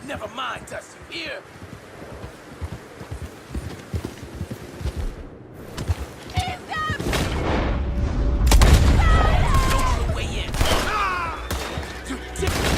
Never mind us, you hear? Don't your way in. You different.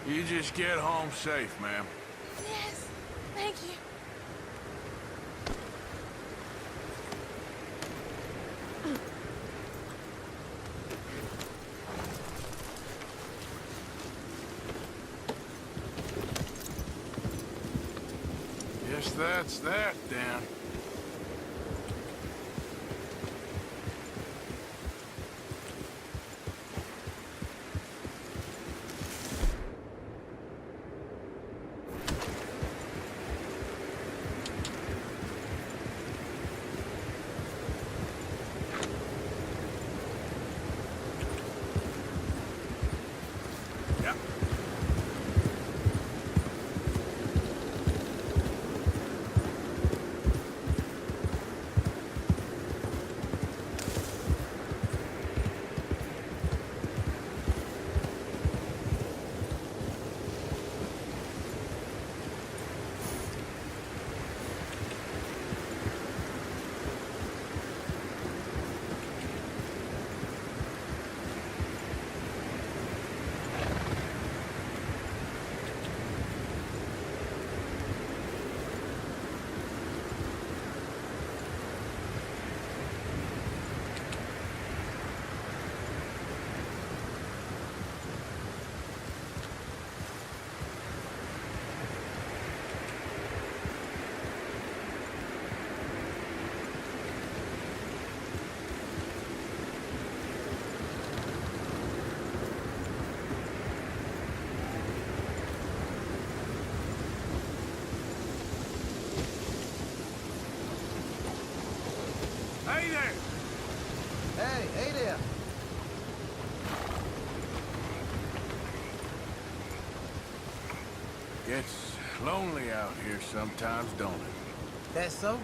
You just get home safe, ma'am. Yes, thank you. Guess that's that, Dan. Hey there! Hey there! Gets lonely out here sometimes, don't it? That's so?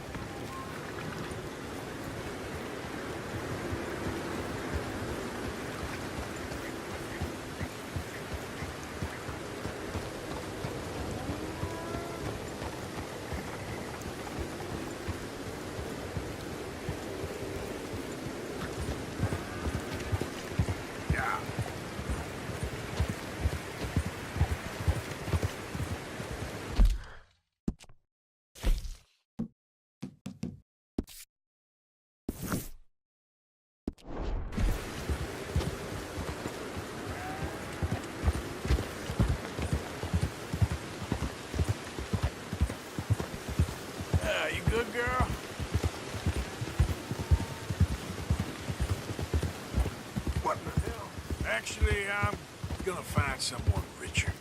You good, girl? What the hell? Actually, I'm gonna find someone richer.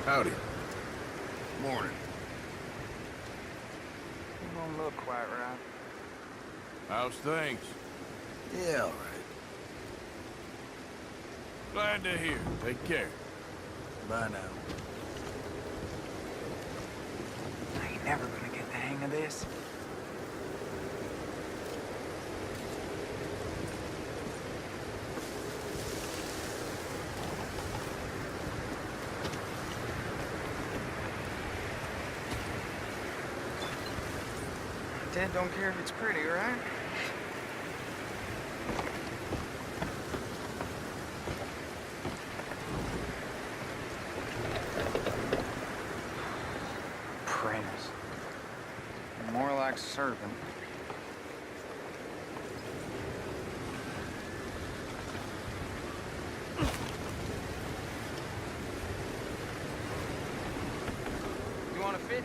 Howdy. Morning. You don't look quite right. How's things? Yeah, all right. Glad to hear. Take care. Bye now. I ain't never gonna get the hang of this. Dad don't care if it's pretty, right? Apprentice. More like servant. You want to fit?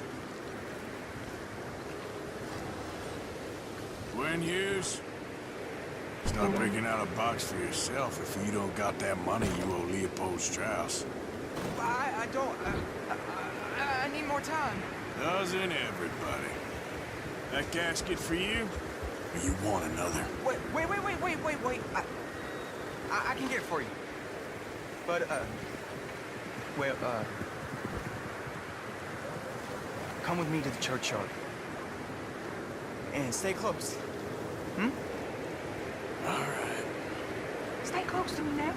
When Hughes? It's not picking out a box for yourself if you don't got that money you owe Leopold Strauss. I don't. I need more time. Doesn't everybody? That casket for you? Or you want another? Wait. I can get it for you. But, come with me to the churchyard. And stay close. Hmm? All right. Stay close to me now.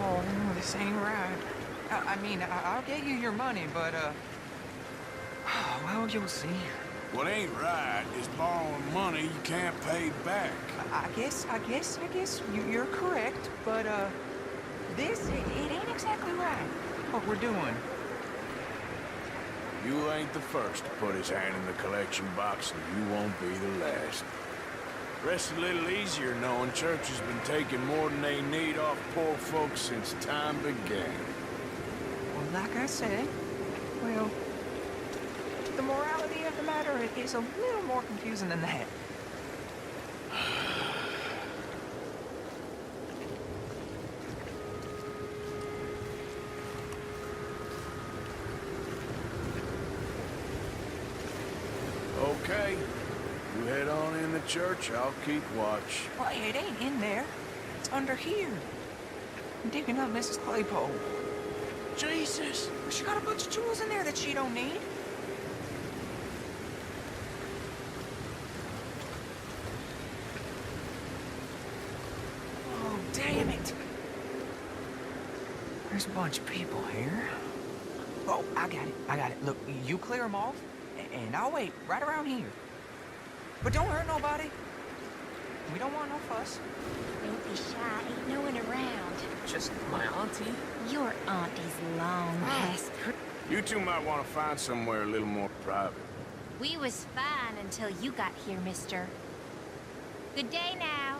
Oh, no, this ain't right. I mean, I'll get you your money, but, well, you'll see. What ain't right is borrowing money you can't pay back. I guess you're correct, but, this, it ain't exactly right, what we're doing. You ain't the first to put his hand in the collection box, and you won't be the last. Rests a little easier knowing church has been taking more than they need off poor folks since time began. Well, like I said, well, the morality of the matter is a little more confusing than that. Okay. You head on in the church, I'll keep watch. Well, it ain't in there. It's under here. I'm digging up Mrs. Claypole. Jesus! Well, she got a bunch of jewels in there that she don't need. Oh, damn it. There's a bunch of people here. Oh, I got it. Look, you clear them off, and I'll wait right around here. But don't hurt nobody. We don't want no fuss. Don't be shy. Ain't no one around. Just my auntie. Your auntie's long past. You two might want to find somewhere a little more private. We was fine until you got here, mister. Good day now.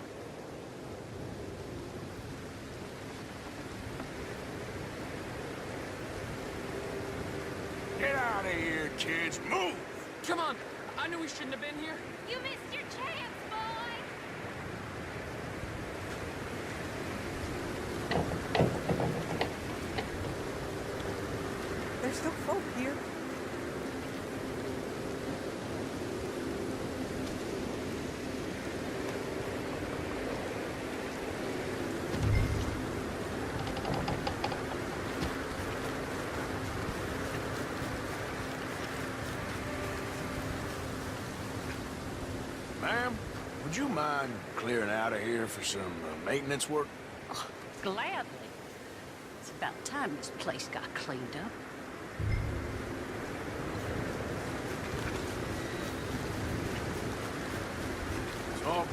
Get out of here, kids. Move! Come on. I knew we shouldn't have been here. You missed your chance, boy! There's still folk here. Ma'am, would you mind clearing out of here for some maintenance work? Oh, gladly. It's about time this place got cleaned up.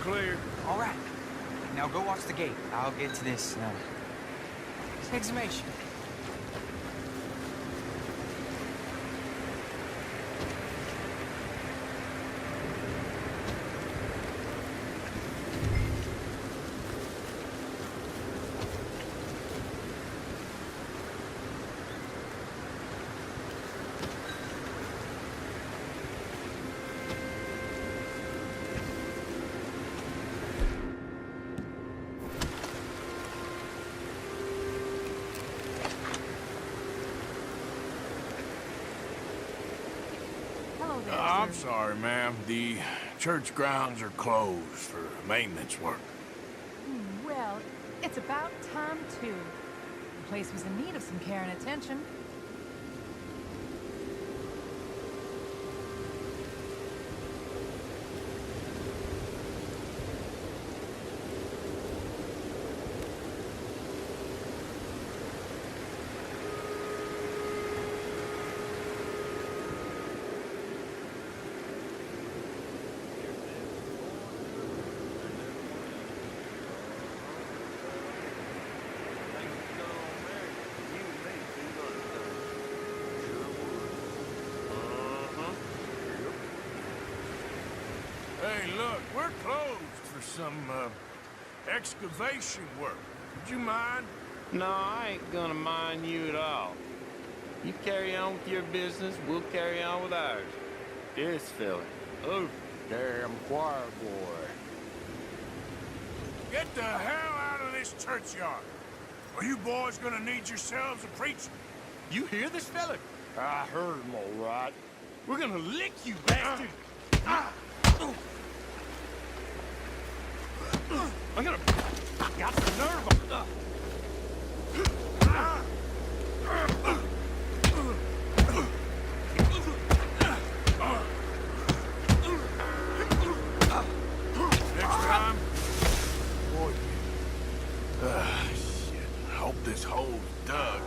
clear. All right. Now go watch the gate. I'll get to this, exhumation. Hello there, I'm sir. sorry, ma'am. The church grounds are closed for maintenance work. Well, it's about time, too. The place was in need of some care and attention. Hey, look, we're closed for some, excavation work. Would you mind? No, I ain't gonna mind you at all. You carry on with your business, we'll carry on with ours. This fella. Oh, damn choir boy. Get the hell out of this churchyard. Or you boys gonna need yourselves a preacher. You hear this fella? I heard him all right. We're gonna lick you, bastard! I'm gonna... Got the nerve! Next time? Boy. Shit. I hope this hole's dug.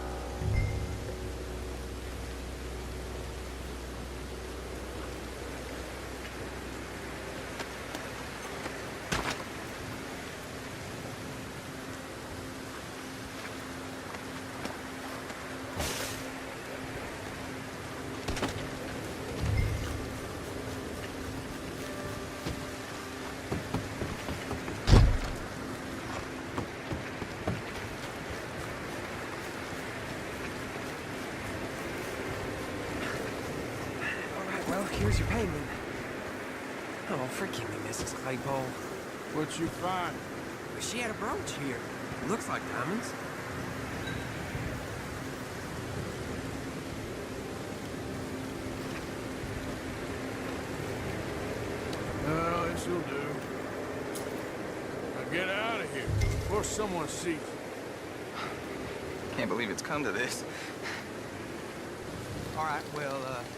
Well, here's your payment. Oh, forgive me, Mrs. Claypole. What'd you find? But she had a brooch here. Looks like diamonds. Well, this'll do. Now get out of here before someone sees you. Can't believe it's come to this. All right, well, out of here.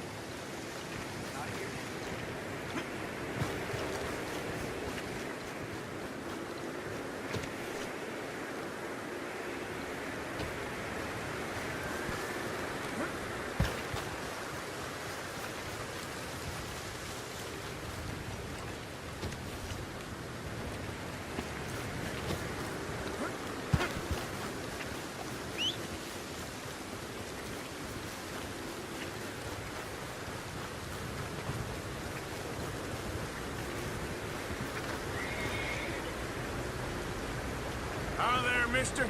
Hi there, mister.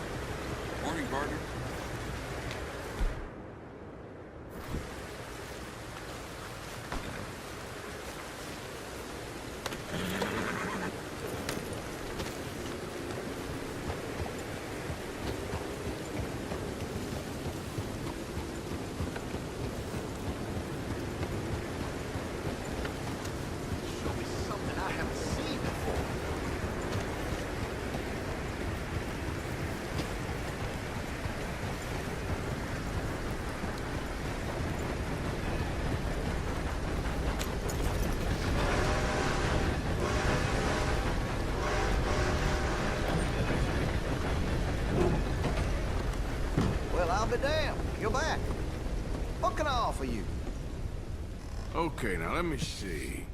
Morning, partner. Show me something I haven't seen before. Well, I'll be damned. You're back. What can I offer you? Okay, now let me see.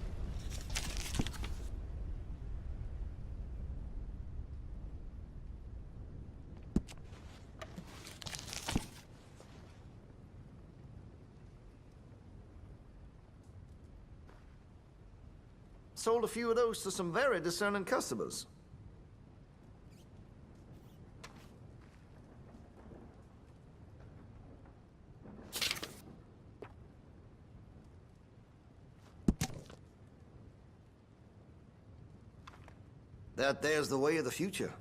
sold a few of those to some very discerning customers. There's the way of the future.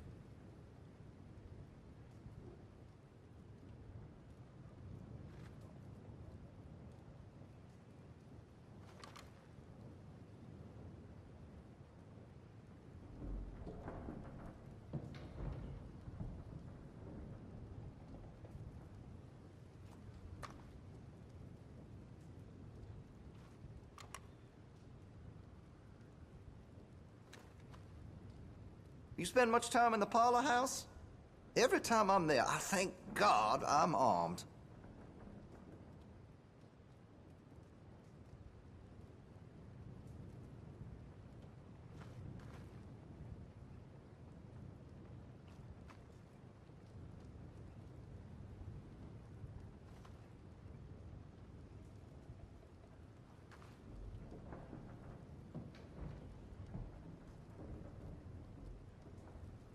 You spend much time in the parlor house? Every time I'm there, I thank God I'm armed.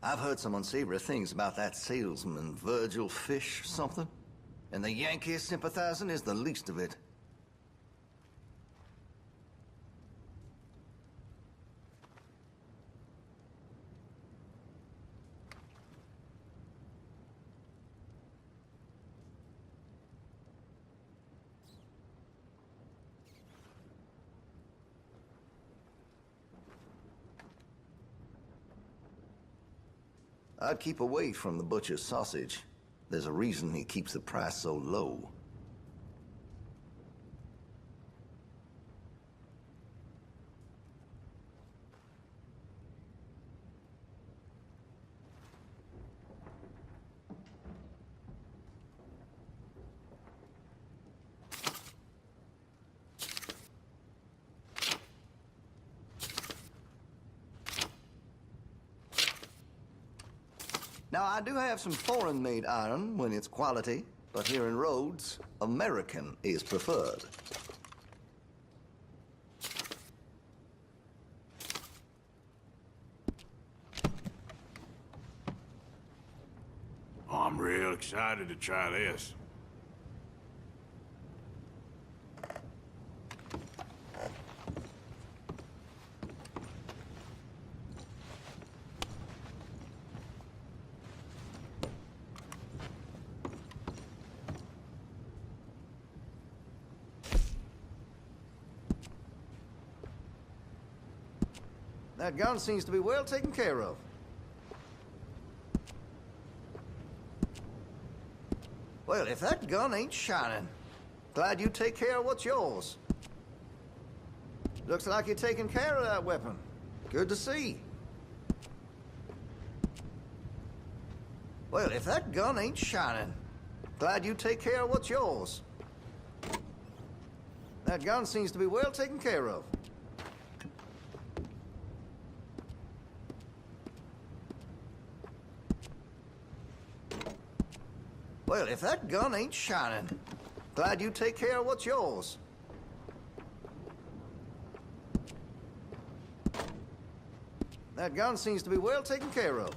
I've heard some unsavory things about that salesman, Virgil Fish, something. And the Yankee sympathizing is the least of it. I'd keep away from the butcher's sausage. There's a reason he keeps the price so low. Now, I do have some foreign-made iron when it's quality, but here in Rhodes, American is preferred. Oh, I'm real excited to try this. That gun seems to be well taken care of. Well, if that gun ain't shining, glad you take care of what's yours. Looks like you're taking care of that weapon. Good to see. Well, if that gun ain't shining, glad you take care of what's yours. That gun seems to be well taken care of. Well, if that gun ain't shining, glad you take care of what's yours. That gun seems to be well taken care of.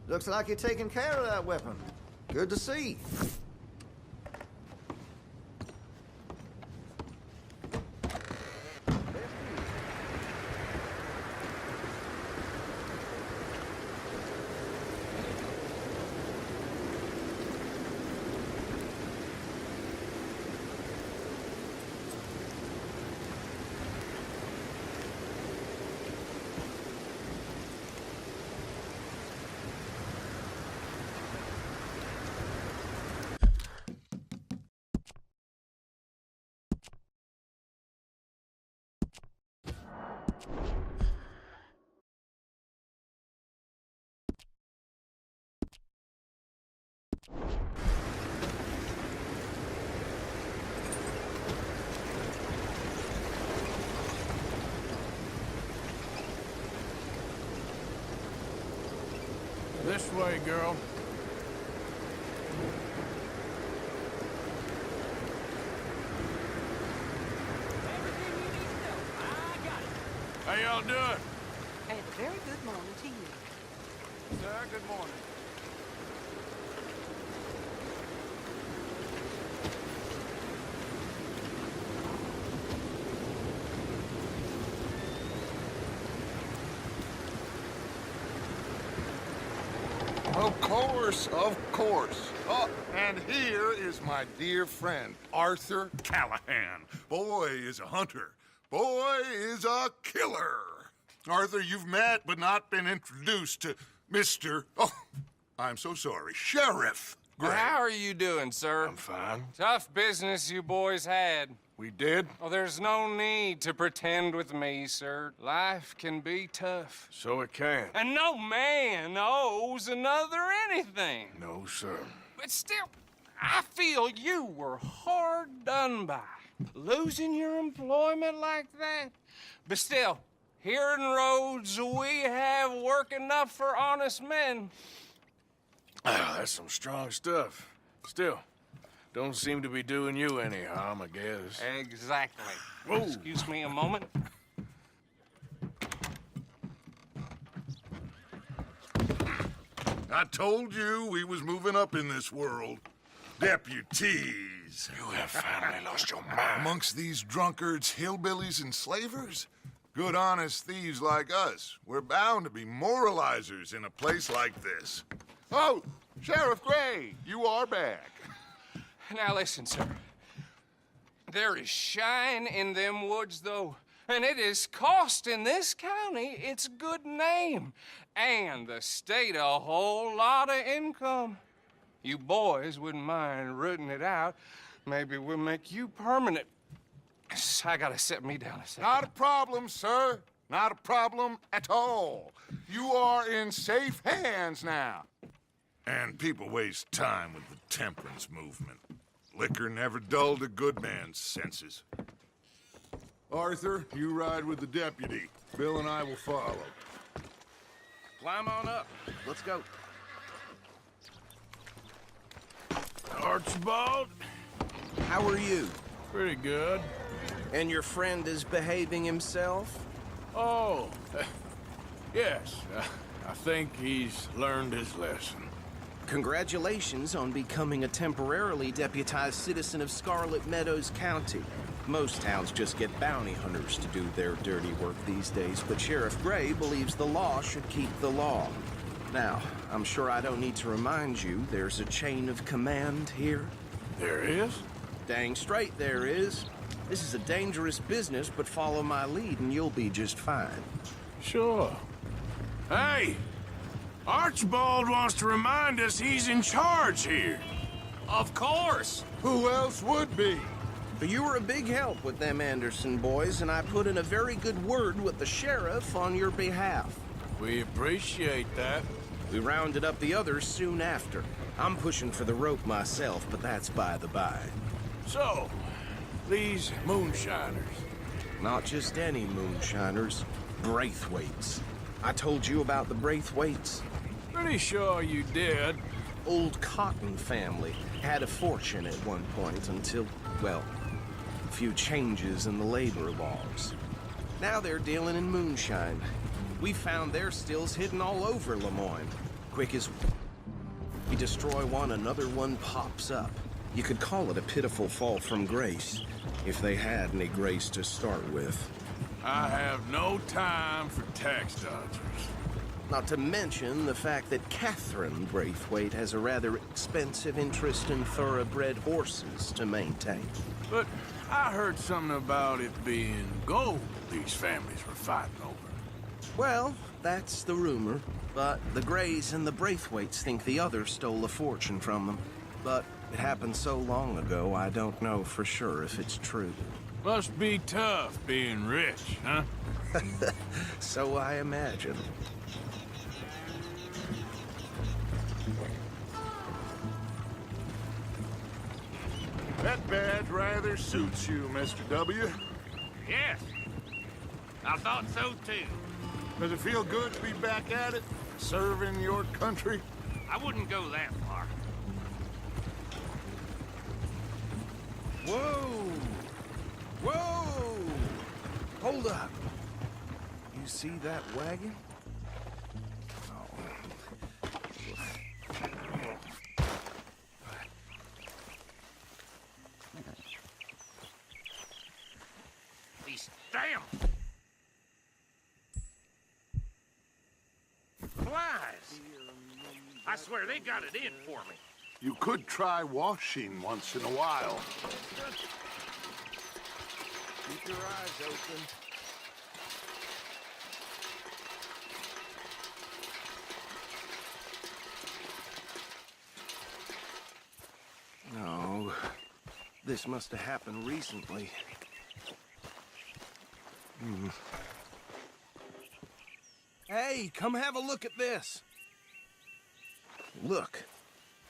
Looks like you're taking care of that weapon. Good to see. This way, girl. y'all doing? And a very good morning to you. Sir, good morning. Of course, of course. Oh, and here is my dear friend, Arthur Callahan. Boy is a hunter. Boy is a killer. Arthur, you've met but not been introduced to Mr. Oh, I'm so sorry, Sheriff Gray. How are you doing, sir? I'm fine. Tough business you boys had. We did? Oh, there's no need to pretend with me, sir. Life can be tough. So it can. And no man owes another anything. No, sir. But still, I feel you were hard done by. Losing your employment like that. But still, here in Rhodes, we have work enough for honest men. Ah, that's some strong stuff. Still, don't seem to be doing you any harm, I guess. Exactly. Whoa. Excuse me a moment. I told you we was moving up in this world. Deputies. You have finally lost your mind. Amongst these drunkards, hillbillies, and slavers? Good, honest thieves like us. We're bound to be moralizers in a place like this. Oh, Sheriff Gray, you are back. Now listen, sir. There is shine in them woods, though, and it is costing this county its good name and the state a whole lot of income. You boys wouldn't mind rooting it out. Maybe we'll make you permanent. I gotta sit me down a second. Not a problem, sir. Not a problem at all. You are in safe hands now. And people waste time with the temperance movement. Liquor never dulled a good man's senses. Arthur, you ride with the deputy. Bill and I will follow. Climb on up. Let's go. Archibald? How are you? Pretty good. And your friend is behaving himself? Oh, yes. I think he's learned his lesson. Congratulations on becoming a temporarily deputized citizen of Scarlet Meadows County. Most towns just get bounty hunters to do their dirty work these days, but Sheriff Gray believes the law should keep the law. Now, I'm sure I don't need to remind you there's a chain of command here. There is? Dang straight there is. This is a dangerous business, but follow my lead and you'll be just fine. Sure. Hey! Archibald wants to remind us he's in charge here. Of course. Who else would be? But you were a big help with them Anderson boys, and I put in a very good word with the sheriff on your behalf. We appreciate that. We rounded up the others soon after. I'm pushing for the rope myself, but that's by the by. So, these moonshiners. Not just any moonshiners, Braithwaites. I told you about the Braithwaites. Pretty sure you did. Old Cotton family had a fortune at one point until, well, a few changes in the labor laws. Now they're dealing in moonshine. We found their stills hidden all over Lemoyne. Quick as we destroy one, another one pops up. You could call it a pitiful fall from grace, if they had any grace to start with. I have no time for tax dodgers. Not to mention the fact that Catherine Braithwaite has a rather expensive interest in thoroughbred horses to maintain. But I heard something about it being gold these families were fighting over. Well, that's the rumor. But the Grays and the Braithwaites think the other stole a fortune from them. But it happened so long ago, I don't know for sure if it's true. Must be tough being rich, huh? So I imagine. That badge rather suits you, Mr. W. Yes. I thought so, too. Does it feel good to be back at it? Serving your country? I wouldn't go that far. Whoa! Whoa! Hold up. You you see that wagon? These damn flies! I swear they got it in for me. You could try washing once in a while. Keep your eyes open. No, this must have happened recently. Hey, come have a look at this. Look,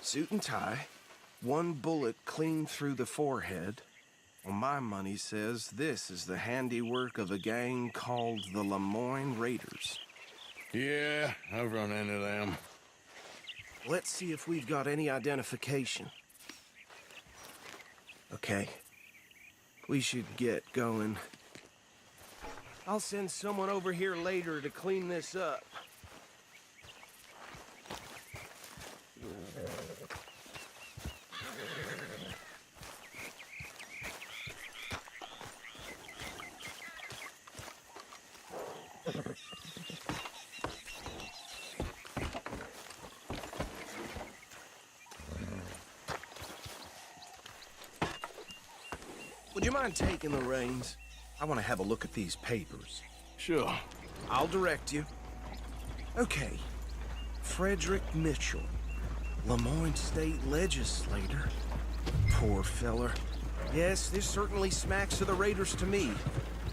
suit and tie, one bullet clean through the forehead. Well, my money says this is the handiwork of a gang called the Lemoyne Raiders. Yeah, I've run into them. Let's see if we've got any identification. Okay. We should get going. I'll send someone over here later to clean this up. Would you mind taking the reins? I want to have a look at these papers. Sure. I'll direct you. Okay. Frederick Mitchell, Lemoyne State Legislator. Poor feller. Yes, this certainly smacks of the Raiders to me.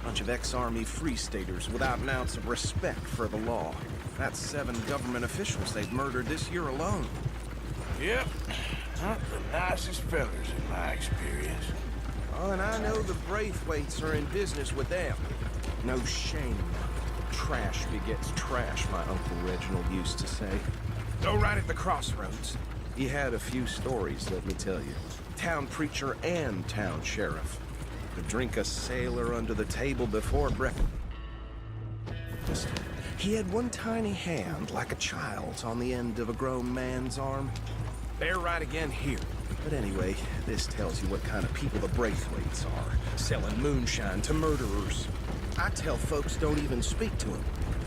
Bunch of ex-Army Free Staters without an ounce of respect for the law. That's 7 government officials they've murdered this year alone. Yep. Not the nicest fellers in my experience. Oh, and I know the Braithwaites are in business with them. No shame. Trash begets trash, my Uncle Reginald used to say. Go right at the crossroads. He had a few stories, let me tell you. Town preacher and town sheriff. Could drink a sailor under the table before breakfast. He had one tiny hand, like a child's, on the end of a grown man's arm. They're right again here. But anyway, this tells you what kind of people the Braithwaites are. Selling moonshine to murderers. I tell folks don't even speak to them.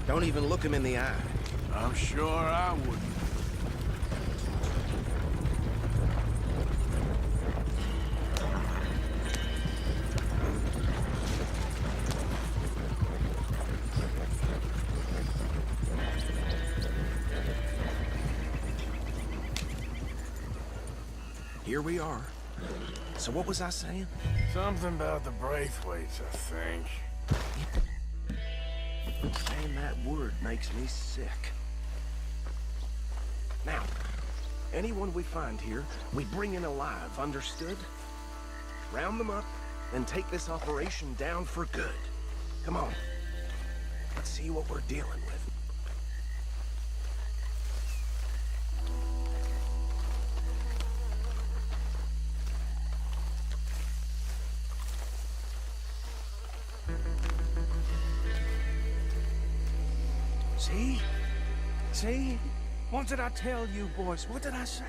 Don't even look them in the eye. I'm sure I wouldn't. Here we are. So what was I saying? Something about the Braithwaites, I think. Saying that word makes me sick. Now, anyone we find here, we bring in alive, understood? Round them up, and take this operation down for good. Come on. Let's see what we're dealing with. See? See? What did I tell you, boys? What did I say?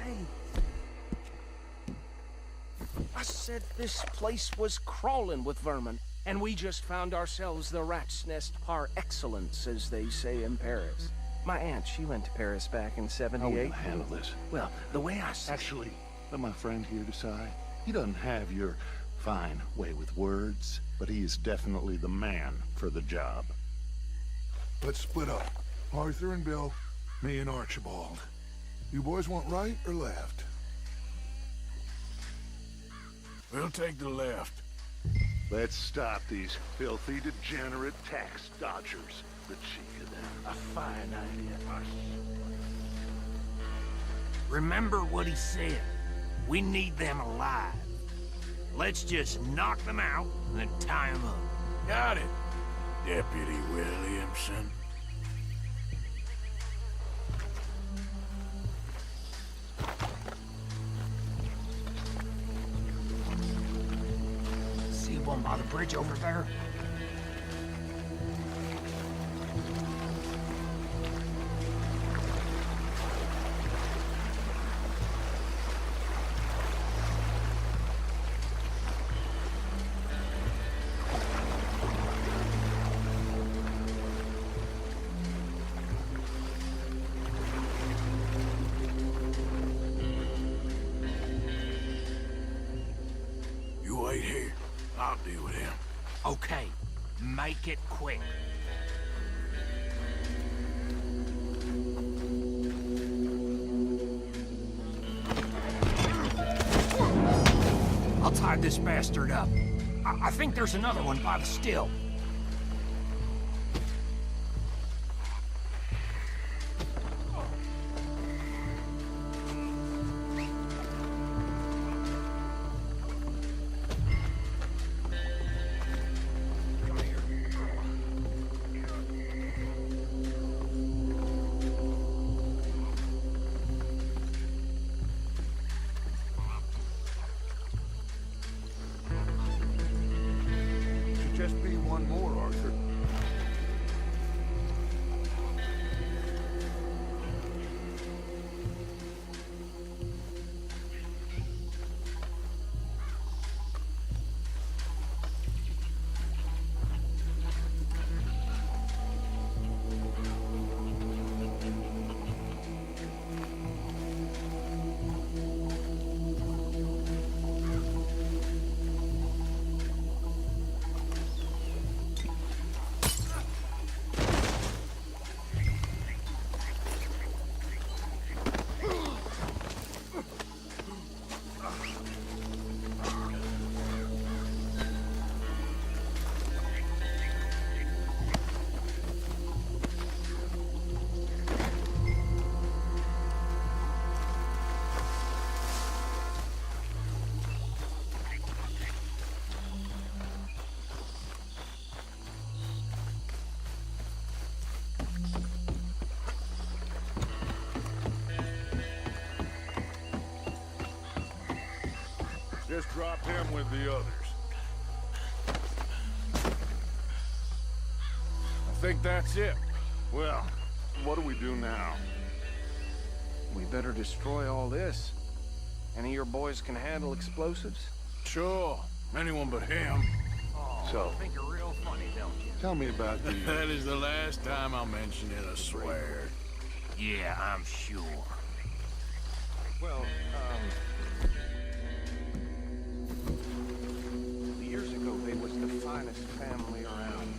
I said this place was crawling with vermin, and we just found ourselves the rat's nest par excellence, as they say in Paris. My aunt, she went to Paris back in '78. How are we gonna handle this? Well, the way I see... Actually, let my friend here decide. He doesn't have your fine way with words, but he is definitely the man for the job. Let's split up. Arthur and Bill, me and Archibald. You boys want right or left? We'll take the left. Let's stop these filthy, degenerate tax dodgers. The cheek of them. A fine idea. Remember what he said. We need them alive. Let's just knock them out and then tie them up. Got it, Deputy Williamson. See one by the bridge over there? wait here. I'll deal with him. Okay, make it quick. I'll tie this bastard up. I think there's another one by the still. Just be one more, Arthur. Just drop him with the others. I think that's it. Well, what do we do now? We better destroy all this. Any of your boys can handle explosives? Sure. Anyone but him. So, I think you're real funny, don't you? tell me about the... That is the last time I'll mention it, I swear. Yeah, I'm sure. Well, years ago, they was the finest family around.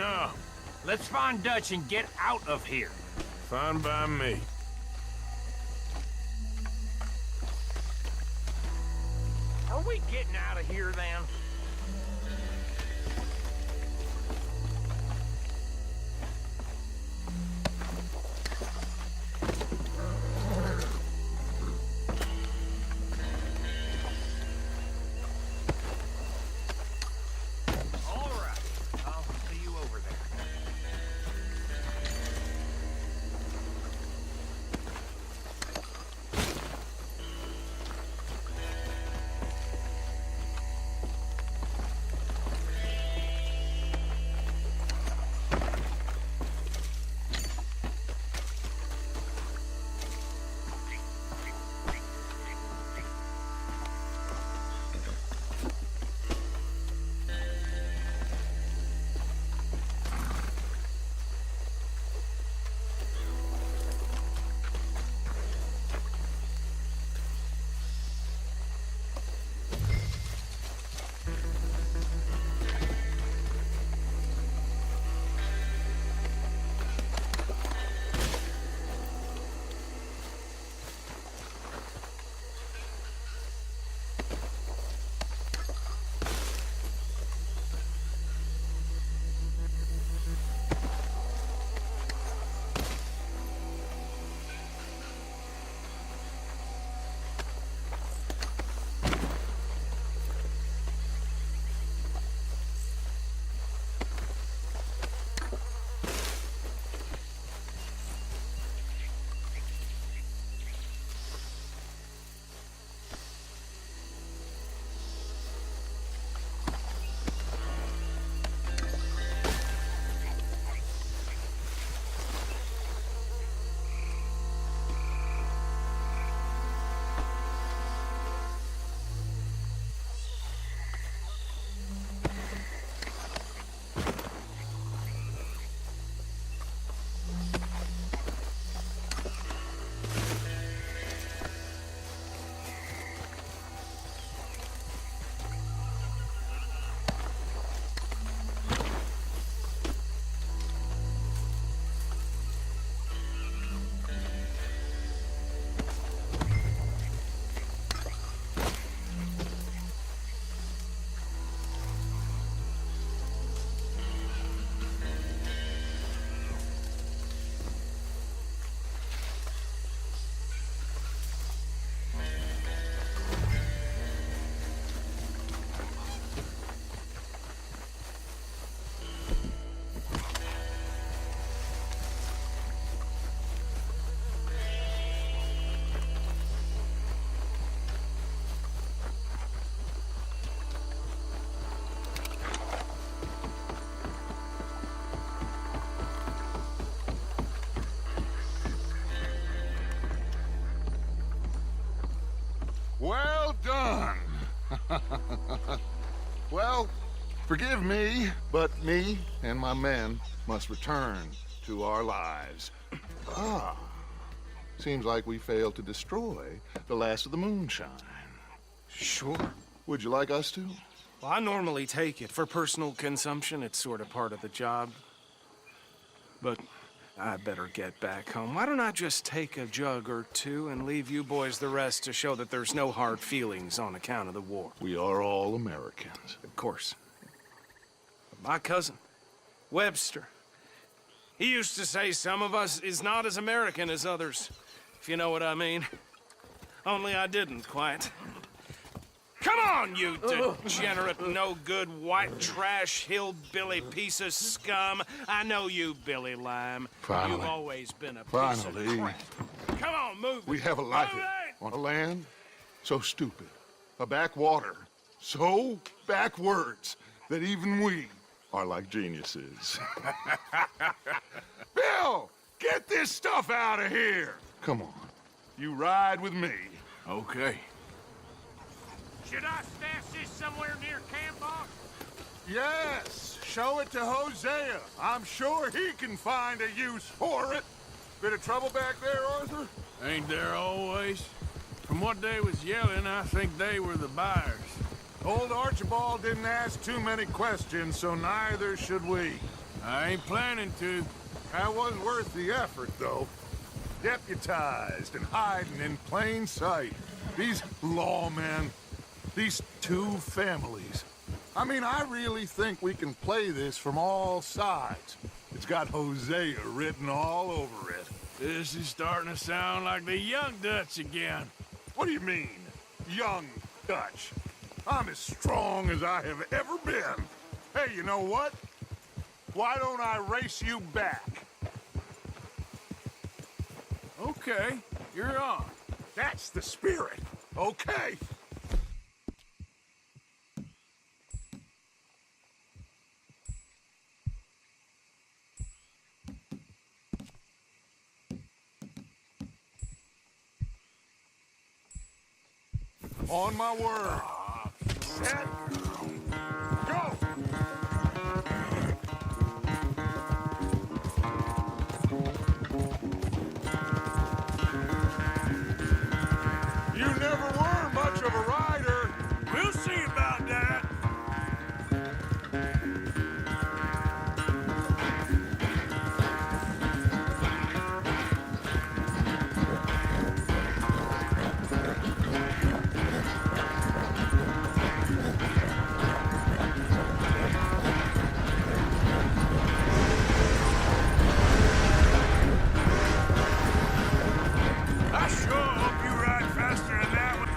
No. Let's find Dutch and get out of here. Fine by me. Are we getting out of here, then? All right. I'll see you over there. Well done. Well, forgive me, but me and my men must return to our lives. Seems like we failed to destroy the last of the moonshine. Sure. Would you like us to? Well, I normally take it for personal consumption. It's sort of part of the job. But I better get back home. Why don't I just take a jug or two and leave you boys the rest to show that there's no hard feelings on account of the war? We are all Americans. Of course. But my cousin, Webster, he used to say some of us is not as American as others, if you know what I mean. Only I didn't quite. Come on, you degenerate, no-good, white trash, hillbilly piece of scum. I know you, Billy Lime. Finally. You've always been a piece of crap. Come on, move it. We have a life Move it! on a land so stupid, a backwater so backwards that even we are like geniuses. Bill, get this stuff out of here. Come on, you ride with me. Okay. Should I stash this somewhere near camp, boss? Yes, show it to Hosea. I'm sure he can find a use for it. Bit of trouble back there, Arthur? Ain't there always? From what they was yelling, I think they were the buyers. Old Archibald didn't ask too many questions, so neither should we. I ain't planning to. That was worth the effort, though. Deputized and hiding in plain sight. These lawmen, these two families. I mean, I really think we can play this from all sides. It's got Hosea written all over it. This is starting to sound like the Young Dutch again. What do you mean, young Dutch? I'm as strong as I have ever been. Hey, you know what? Why don't I race you back? Okay, you're on. That's the spirit. Okay. On my word. Set. Go! You never were much of a rider. We'll see about that. I sure hope you ride faster than that one.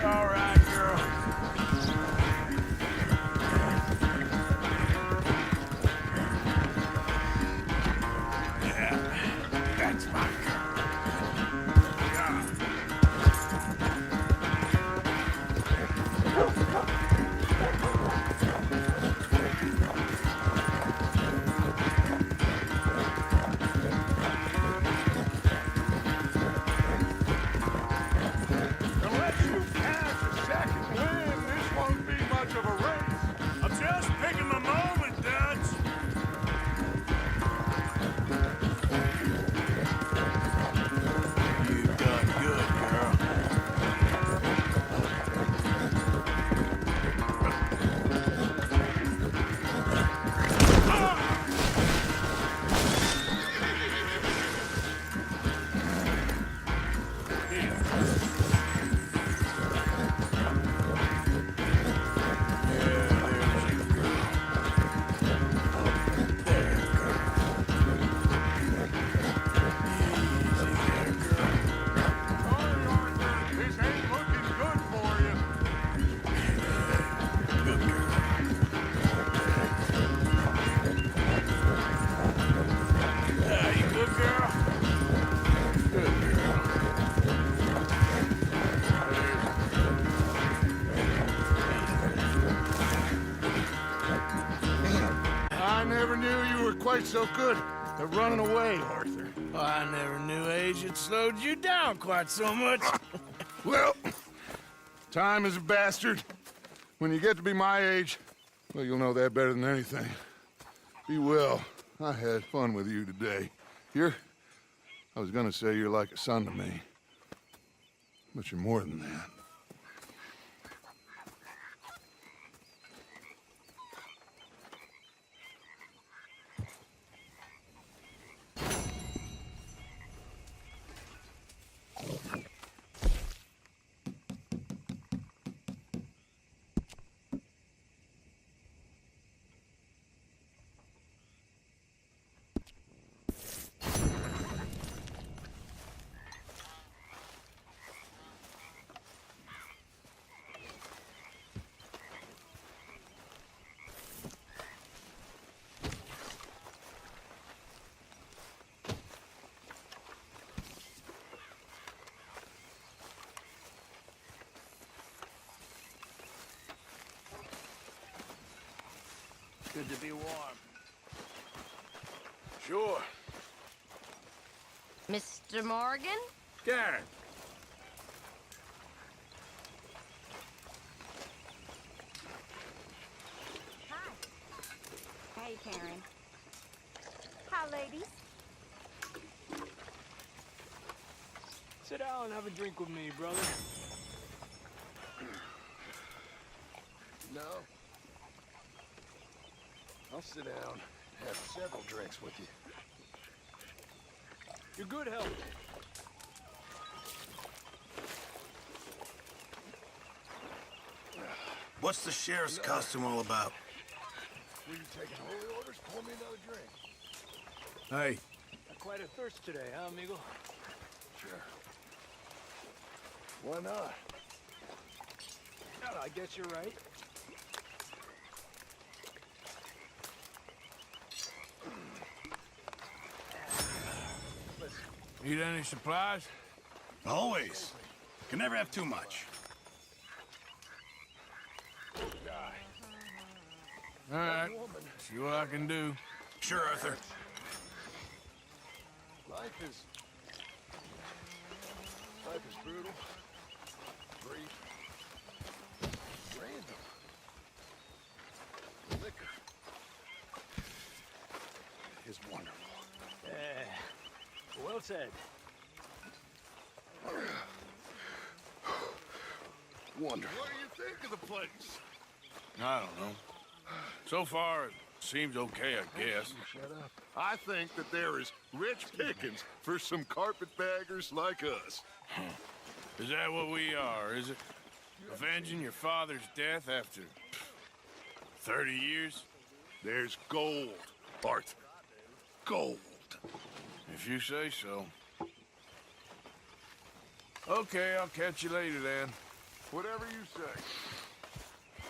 All right, girl. Yeah, that's my girl. Yeah. Unless you catch a second wind, this won't be much of a race. I'm just picking my moment, Dutch. You've done good, girl. Sorry, Arthur, this ain't looking good for you. Good girl. You good girl? Good girl. I never knew you were quite so good at running away, Arthur. I never knew age had slowed you down quite so much. Well, time is a bastard. When you get to be my age, well, you'll know that better than anything. Be well. I had fun with you today. I was gonna say you're like a son to me. But you're more than that. Good to be warm. Sure. Mr. Morgan? Karen. Hi. Hey, Karen. Hi, ladies. Sit down and have a drink with me, brother. No. I'll sit down and have several drinks with you. You're good help. What's the sheriff's costume all about? Were you taking holy orders? Pour me another drink. Hey. Not quite a thirst today, huh, amigo? Sure. Why not? I guess you're right. Need any supplies? Always. Can never have too much. All right. See what I can do. Sure, Arthur. Life is brutal, brief, random. Liquor is wonderful. Well said. Wonderful. What do you think of the place? I don't know. So far, it seems okay, I guess. Shut up. I think that there is rich pickings for some carpetbaggers like us. Is that what we are, is it? Avenging your father's death after 30 years? There's gold, Arthur. Gold. If you say so. Okay, I'll catch you later then. Whatever you say.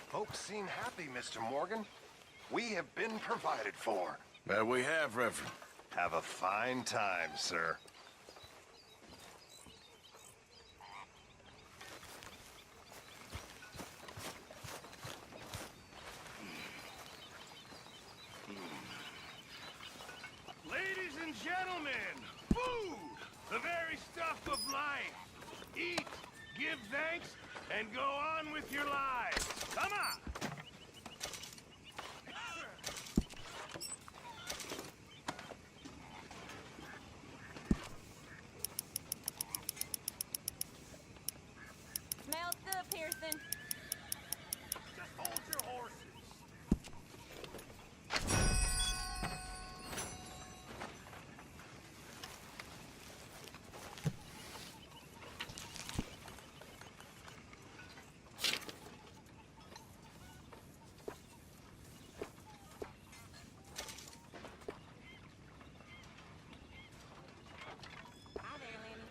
Folks seem happy, Mr. Morgan. We have been provided for. That we have, Reverend. Have a fine time, sir. Ladies and gentlemen, food! The very stuff of life. Eat, give thanks, and go on with your lives. Come on! Smells good, Pearson. Just hold your horses. Hi there, Lenny.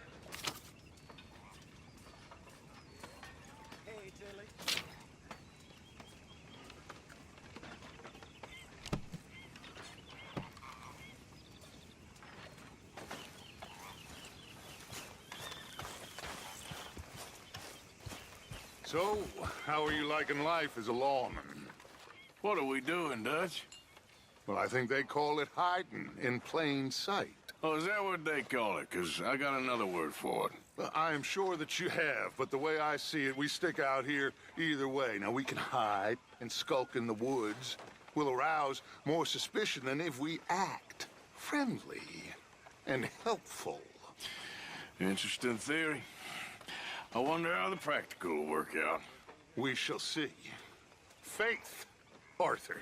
Hey, Tilly. So, how are you liking life as a lawman? What are we doing, Dutch? Well, I think they call it hiding in plain sight. Oh, is that what they call it? Because I got another word for it. Well, I am sure that you have, but the way I see it, we stick out here either way. Now, we can hide and skulk in the woods. We'll arouse more suspicion than if we act friendly and helpful. Interesting theory. I wonder how the practical will work out. We shall see. Faith, Arthur.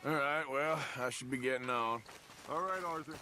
All right, well, I should be getting on. All right, Arthur.